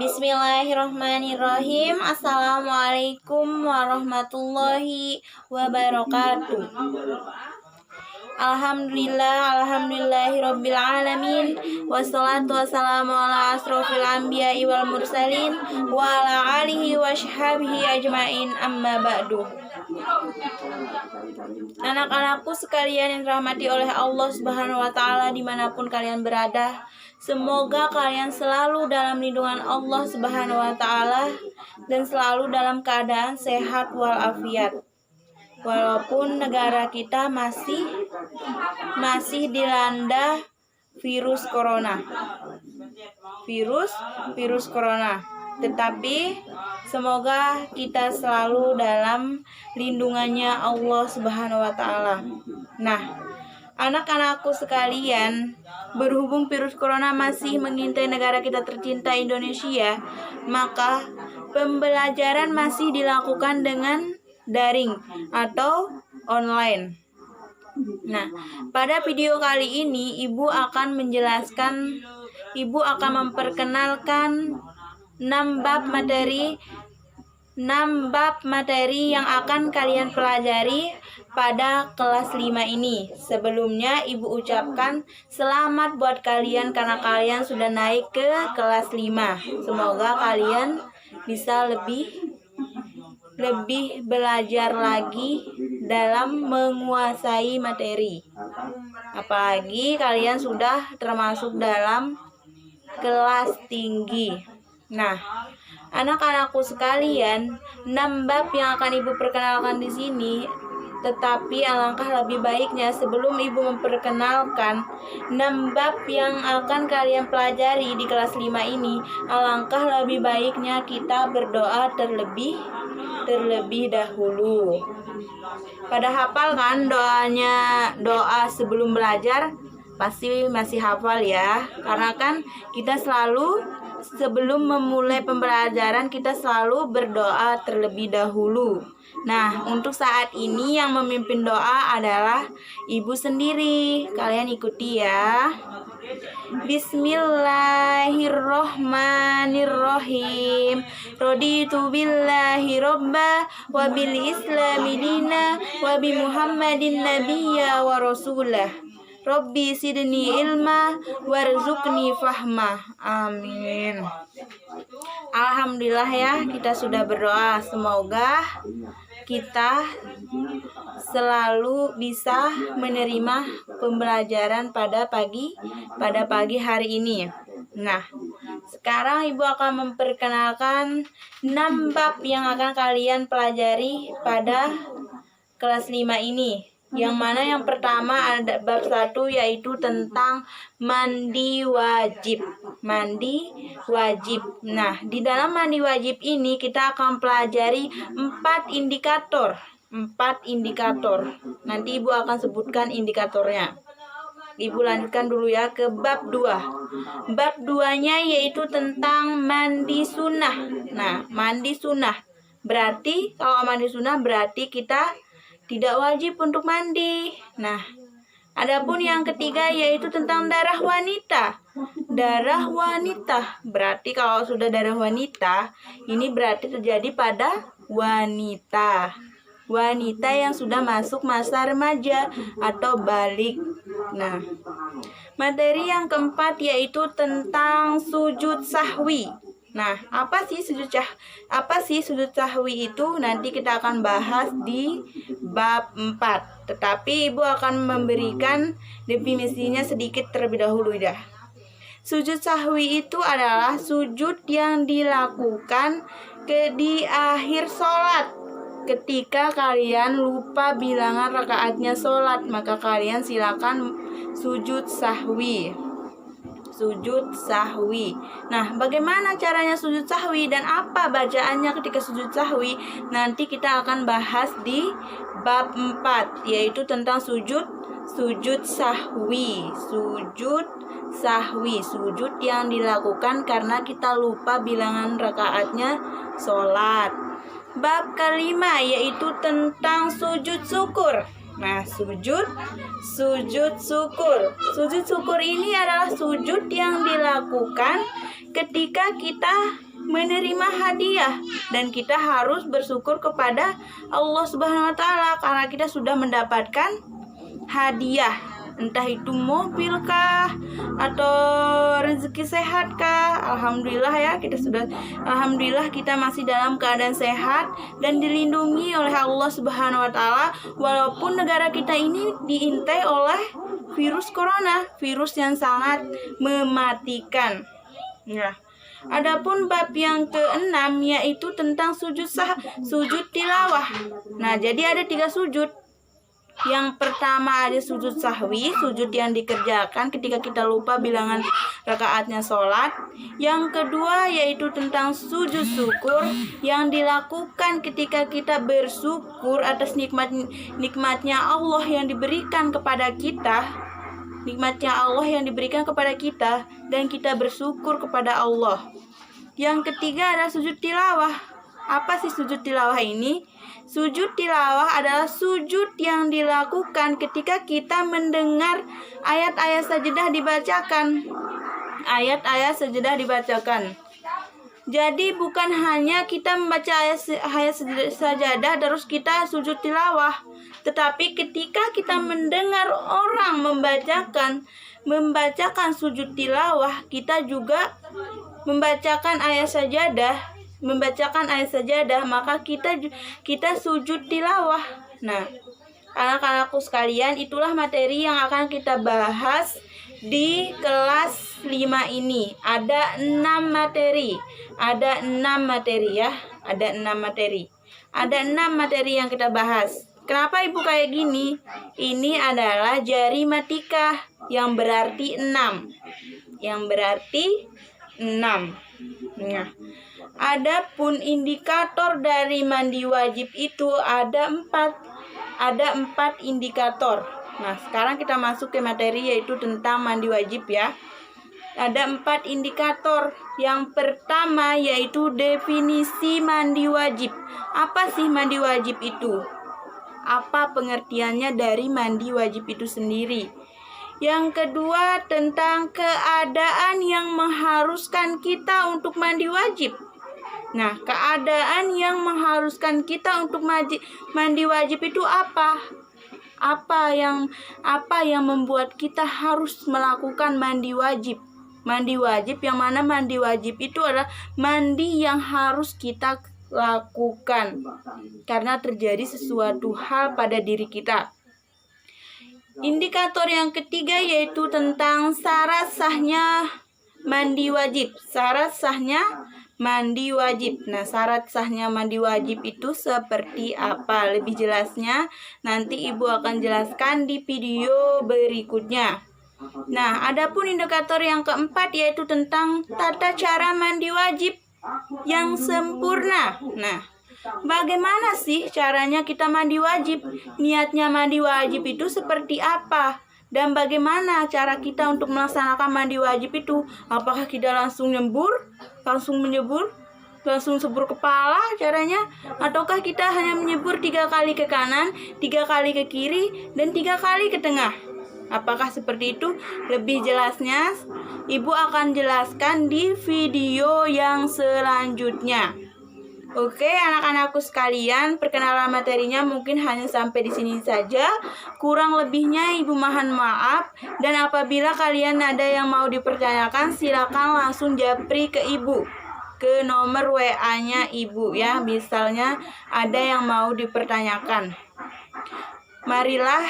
Bismillahirrahmanirrahim. Assalamualaikum warahmatullahi wabarakatuh. Alhamdulillahirabbil alamin. Wassalatu wassalamu ala asrofil anbiya'i wal mursalin wa ala alihi wa sahbihi ajmain, amma ba'du. Anak-anakku sekalian yang dirahmati oleh Allah Subhanahu wa taala dimanapun kalian berada, semoga kalian selalu dalam lindungan Allah Subhanahu wa taala dan selalu dalam keadaan sehat walafiat. Walaupun negara kita masih dilanda virus corona. Virus corona. Tetapi semoga kita selalu dalam lindungannya Allah Subhanahu wa taala. Nah, anak-anakku sekalian, berhubung virus corona masih mengintai negara kita tercinta Indonesia, maka pembelajaran masih dilakukan dengan daring atau online. Nah, pada video kali ini Ibu akan memperkenalkan 6 bab materi yang akan kalian pelajari pada kelas 5 ini. Sebelumnya Ibu ucapkan selamat buat kalian karena kalian sudah naik ke kelas 5. Semoga kalian bisa lebih belajar lagi dalam menguasai materi. Apalagi kalian sudah termasuk dalam kelas tinggi. Nah, anak-anakku sekalian, 6 bab yang akan Ibu perkenalkan di sini. Tetapi alangkah lebih baiknya sebelum Ibu memperkenalkan 6 bab yang akan kalian pelajari di kelas 5 ini, alangkah lebih baiknya kita berdoa terlebih dahulu. Pada hafal kan doa sebelum belajar? Pasti masih hafal ya. Karena kan kita selalu sebelum memulai pembelajaran kita selalu berdoa terlebih dahulu. Nah, untuk saat ini yang memimpin doa adalah Ibu sendiri. Kalian ikuti ya. Bismillahirrohmanirrohim. Raditu billahi robba wa bil islami dina wa bi muhammadin nabiyya wa rasulah. Rabbi sidni ilma warzuqni fahma. Amin. Alhamdulillah ya, kita sudah berdoa. Semoga kita selalu bisa menerima pembelajaran pada pagi hari ini. Nah, sekarang Ibu akan memperkenalkan 6 bab yang akan kalian pelajari pada kelas 5 ini. Yang mana yang pertama ada bab 1, yaitu tentang mandi wajib. Nah, di dalam mandi wajib ini kita akan pelajari 4 indikator. Nanti Ibu akan sebutkan indikatornya. Ibu lanjutkan dulu ya ke bab 2. Bab 2-nya yaitu tentang mandi sunnah. Nah, mandi sunnah berarti kalau mandi sunnah berarti kita tidak wajib untuk mandi. Nah, adapun yang ketiga yaitu tentang darah wanita. Darah wanita berarti kalau sudah darah wanita, ini berarti terjadi pada wanita. Wanita yang sudah masuk masa remaja atau balik. Nah, materi yang keempat yaitu tentang sujud sahwi. Nah, apa sih sujud sahwi itu? Nanti kita akan bahas di bab 4. Tetapi Ibu akan memberikan definisinya sedikit terlebih dahulu ya. Sujud sahwi itu adalah sujud yang dilakukan di akhir sholat. Ketika kalian lupa bilangan rakaatnya sholat, maka kalian silakan sujud sahwi. Nah, bagaimana caranya sujud sahwi dan apa bacaannya ketika sujud sahwi? Nanti kita akan bahas di bab 4, yaitu tentang sujud sahwi. Sujud yang dilakukan karena kita lupa bilangan rakaatnya sholat. Bab kelima yaitu tentang sujud syukur. Nah, sujud syukur. Sujud syukur ini adalah sujud yang dilakukan ketika kita menerima hadiah, dan kita harus bersyukur kepada Allah Subhanahu wa taala karena kita sudah mendapatkan hadiah, entah itu mobil kah atau rezeki sehat kah. Alhamdulillah kita masih dalam keadaan sehat dan dilindungi oleh Allah Subhanahu wa taala, walaupun negara kita ini diintai oleh virus corona, virus yang sangat mematikan. Nah, adapun bab yang ke-6 yaitu tentang sujud tilawah. Nah, jadi ada 3 sujud. Yang pertama ada sujud sahwi, sujud yang dikerjakan ketika kita lupa bilangan rakaatnya sholat. Yang kedua yaitu tentang sujud syukur yang dilakukan ketika kita bersyukur atas nikmatnya Allah yang diberikan kepada kita. Dan kita bersyukur kepada Allah. Yang ketiga adalah sujud tilawah. Apa sih sujud tilawah ini? Sujud tilawah adalah sujud yang dilakukan ketika kita mendengar ayat-ayat sajadah dibacakan. Jadi bukan hanya kita membaca ayat sajadah terus kita sujud tilawah, tetapi ketika kita mendengar orang membacakan sujud tilawah, kita juga membacakan ayat sajadah, maka kita sujud tilawah. Nah, anak-anakku sekalian, itulah materi yang akan kita bahas di kelas 5 ini. Ada 6 materi ya. Ada 6 materi yang kita bahas. Kenapa Ibu kayak gini? Ini adalah jari matikah yang berarti 6. Nah, adapun indikator dari mandi wajib itu ada 4 indikator. Nah, sekarang kita masuk ke materi yaitu tentang mandi wajib ya. Ada 4 indikator. Yang pertama yaitu definisi mandi wajib. Apa sih mandi wajib itu? Apa pengertiannya dari mandi wajib itu sendiri? Yang kedua tentang keadaan yang mengharuskan kita untuk mandi wajib. Nah, keadaan yang mengharuskan kita untuk mandi wajib itu apa? Apa yang membuat kita harus melakukan mandi wajib? Mandi wajib yang mana mandi wajib itu adalah mandi yang harus kita lakukan karena terjadi sesuatu hal pada diri kita. Indikator yang ketiga yaitu tentang syarat sahnya mandi wajib. Nah, syarat sahnya mandi wajib itu seperti apa? Lebih jelasnya nanti Ibu akan jelaskan di video berikutnya. Nah, adapun indikator yang keempat yaitu tentang tata cara mandi wajib yang sempurna. Nah, bagaimana sih caranya kita mandi wajib? Niatnya mandi wajib itu seperti apa? Dan bagaimana cara kita untuk melaksanakan mandi wajib itu? Apakah kita langsung sebur kepala caranya? Ataukah kita hanya menyebur 3 kali ke kanan, 3 kali ke kiri, dan 3 kali ke tengah? Apakah seperti itu? Lebih jelasnya Ibu akan jelaskan di video yang selanjutnya. Oke, anak-anakku sekalian, perkenalan materinya mungkin hanya sampai di sini saja. Kurang lebihnya Ibu mohon maaf. Dan apabila kalian ada yang mau dipertanyakan, silakan langsung japri ke Ibu, ke nomor WA-nya Ibu ya. Misalnya ada yang mau dipertanyakan. Marilah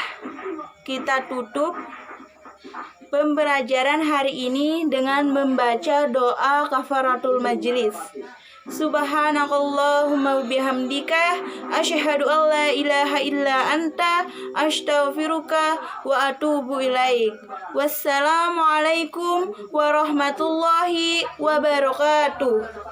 kita tutup pembelajaran hari ini dengan membaca doa kafaratul majlis. Subhanakallahumma bihamdika asyhadu an la ilaha illa anta astaghfiruka wa atubu ilaik. Wassalamualaikum warahmatullahi wabarakatuh.